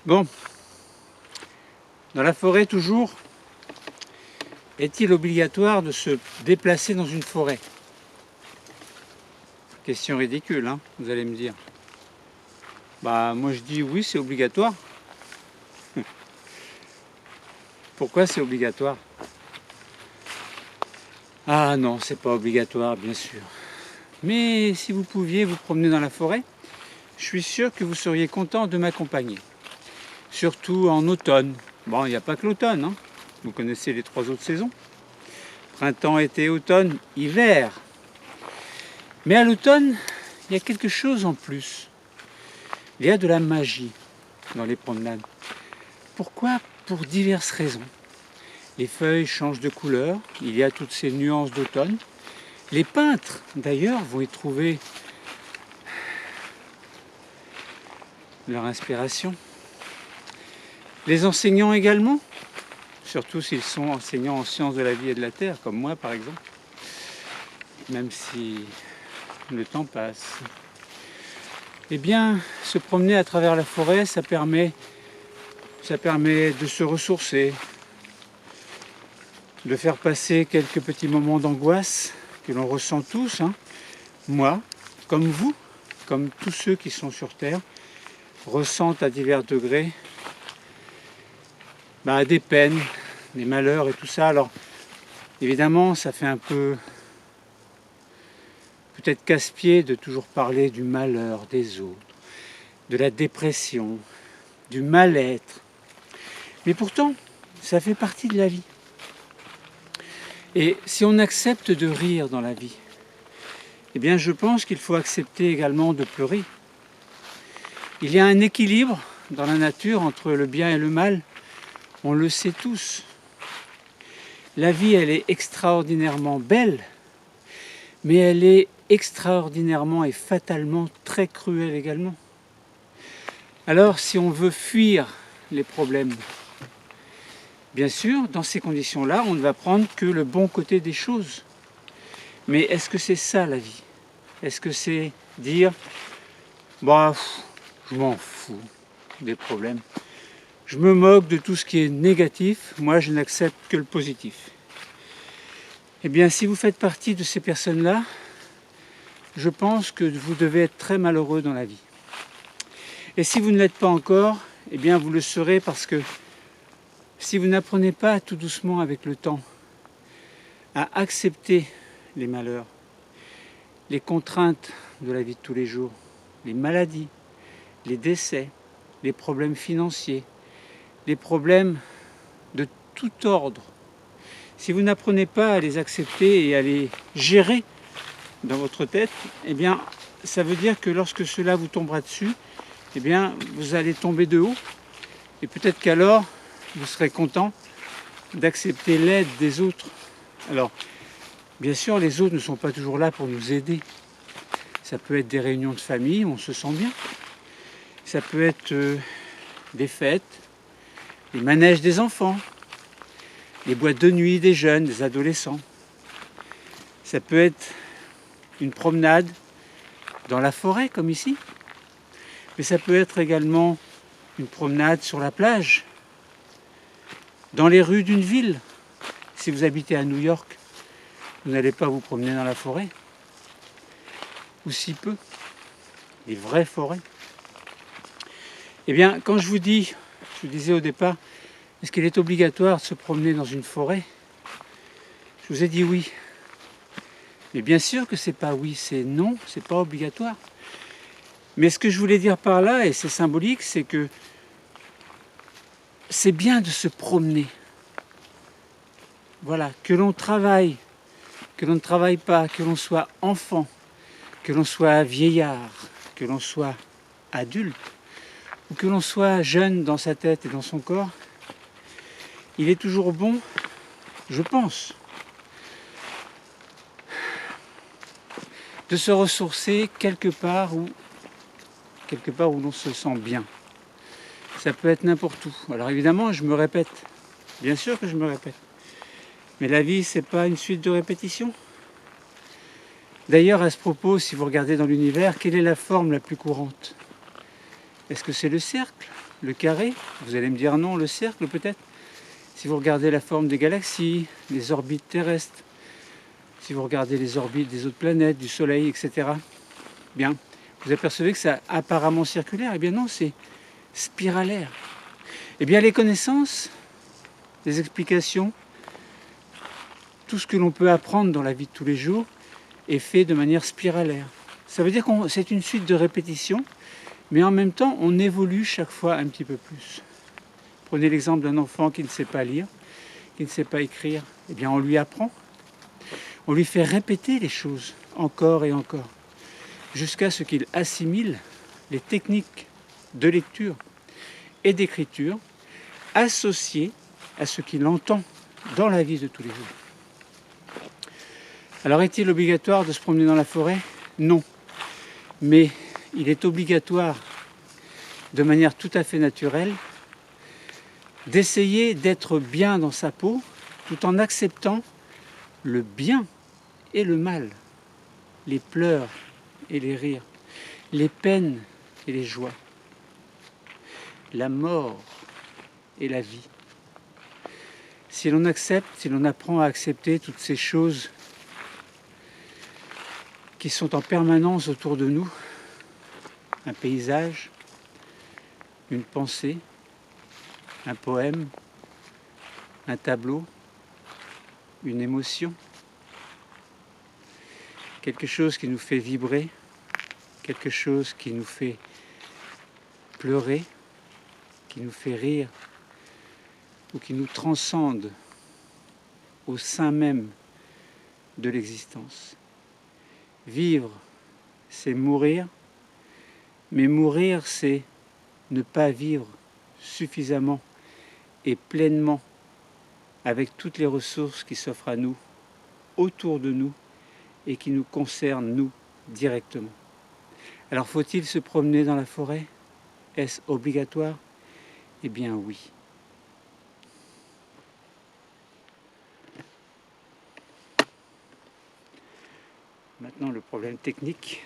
Bon, dans la forêt toujours, est-il obligatoire de se déplacer dans une forêt? Question ridicule, hein, vous allez me dire. Bah moi je dis oui, c'est obligatoire. Pourquoi c'est obligatoire? Ah non, c'est pas obligatoire, bien sûr. Mais si vous pouviez vous promener dans la forêt, je suis sûr que vous seriez content de m'accompagner. Surtout en automne. Bon, il n'y a pas que l'automne, hein. Vous connaissez les 3 autres saisons. Printemps, été, automne, hiver. Mais à l'automne, il y a quelque chose en plus. Il y a de la magie dans les promenades. Pourquoi? Pour diverses raisons. Les feuilles changent de couleur, il y a toutes ces nuances d'automne. Les peintres, d'ailleurs, vont y trouver leur inspiration. Les enseignants également, surtout s'ils sont enseignants en sciences de la vie et de la terre, comme moi par exemple, même si le temps passe. Eh bien, se promener à travers la forêt, ça permet de se ressourcer, de faire passer quelques petits moments d'angoisse que l'on ressent tous, hein. Moi, comme vous, comme tous ceux qui sont sur Terre, ressentent à divers degrés des peines, des malheurs et tout ça. Alors, évidemment, ça fait un peu peut-être casse-pied de toujours parler du malheur des autres, de la dépression, du mal-être. Mais pourtant, ça fait partie de la vie. Et si on accepte de rire dans la vie, eh bien je pense qu'il faut accepter également de pleurer. Il y a un équilibre dans la nature entre le bien et le mal, on le sait tous. La vie, elle est extraordinairement belle, mais elle est extraordinairement et fatalement très cruelle également. Alors si on veut fuir les problèmes, bien sûr, dans ces conditions-là, on ne va prendre que le bon côté des choses. Mais est-ce que c'est ça la vie? Est-ce que c'est dire je m'en fous des problèmes, je me moque de tout ce qui est négatif, moi je n'accepte que le positif? Eh bien, si vous faites partie de ces personnes-là, je pense que vous devez être très malheureux dans la vie. Et si vous ne l'êtes pas encore, eh bien vous le serez, parce que si vous n'apprenez pas tout doucement avec le temps à accepter les malheurs, les contraintes de la vie de tous les jours, les maladies, les décès, les problèmes financiers, les problèmes de tout ordre, si vous n'apprenez pas à les accepter et à les gérer dans votre tête, eh bien ça veut dire que lorsque cela vous tombera dessus, eh bien vous allez tomber de haut, et peut-être qu'alors vous serez content d'accepter l'aide des autres. Alors, bien sûr, les autres ne sont pas toujours là pour nous aider. Ça peut être des réunions de famille où on se sent bien. Ça peut être des fêtes, les manèges des enfants, les boîtes de nuit des jeunes, des adolescents. Ça peut être une promenade dans la forêt, comme ici. Mais ça peut être également une promenade sur la plage, dans les rues d'une ville. Si vous habitez à New York, vous n'allez pas vous promener dans la forêt, ou si peu, les vraies forêts. Eh bien, quand je vous disais au départ, est-ce qu'il est obligatoire de se promener dans une forêt? Je vous ai dit oui. Mais bien sûr que c'est pas oui, c'est non, c'est pas obligatoire. Mais ce que je voulais dire par là, et c'est symbolique, c'est que c'est bien de se promener. Voilà, que l'on travaille, que l'on ne travaille pas, que l'on soit enfant, que l'on soit vieillard, que l'on soit adulte, ou que l'on soit jeune dans sa tête et dans son corps, il est toujours bon, je pense, de se ressourcer quelque part où l'on se sent bien. Ça peut être n'importe où. Alors évidemment, je me répète, bien sûr que je me répète, mais la vie, c'est pas une suite de répétitions. D'ailleurs, à ce propos, si vous regardez dans l'univers, quelle est la forme la plus courante? Est-ce que c'est le cercle, le carré? Vous allez me dire non, le cercle peut-être. Si vous regardez la forme des galaxies, les orbites terrestres, si vous regardez les orbites des autres planètes, du Soleil, etc., bien, vous apercevez que c'est apparemment circulaire. Eh bien non, c'est spiralaire. Eh bien les connaissances, les explications, tout ce que l'on peut apprendre dans la vie de tous les jours est fait de manière spiralaire. Ça veut dire que c'est une suite de répétitions, mais en même temps, on évolue chaque fois un petit peu plus. Prenez l'exemple d'un enfant qui ne sait pas lire, qui ne sait pas écrire. Eh bien, on lui apprend. On lui fait répéter les choses encore et encore, jusqu'à ce qu'il assimile les techniques de lecture et d'écriture associées à ce qu'il entend dans la vie de tous les jours. Alors, est-il obligatoire de se promener dans la forêt? Non. Mais il est obligatoire, de manière tout à fait naturelle, d'essayer d'être bien dans sa peau, tout en acceptant le bien et le mal, les pleurs et les rires, les peines et les joies, la mort et la vie. Si l'on accepte, si l'on apprend à accepter toutes ces choses qui sont en permanence autour de nous, un paysage, une pensée, un poème, un tableau, une émotion, quelque chose qui nous fait vibrer, quelque chose qui nous fait pleurer, qui nous fait rire, ou qui nous transcende au sein même de l'existence. Vivre, c'est mourir, mais mourir, c'est ne pas vivre suffisamment et pleinement avec toutes les ressources qui s'offrent à nous, autour de nous, et qui nous concernent, nous, directement. Alors faut-il se promener dans la forêt? Est-ce obligatoire? Eh bien oui. Maintenant le problème technique.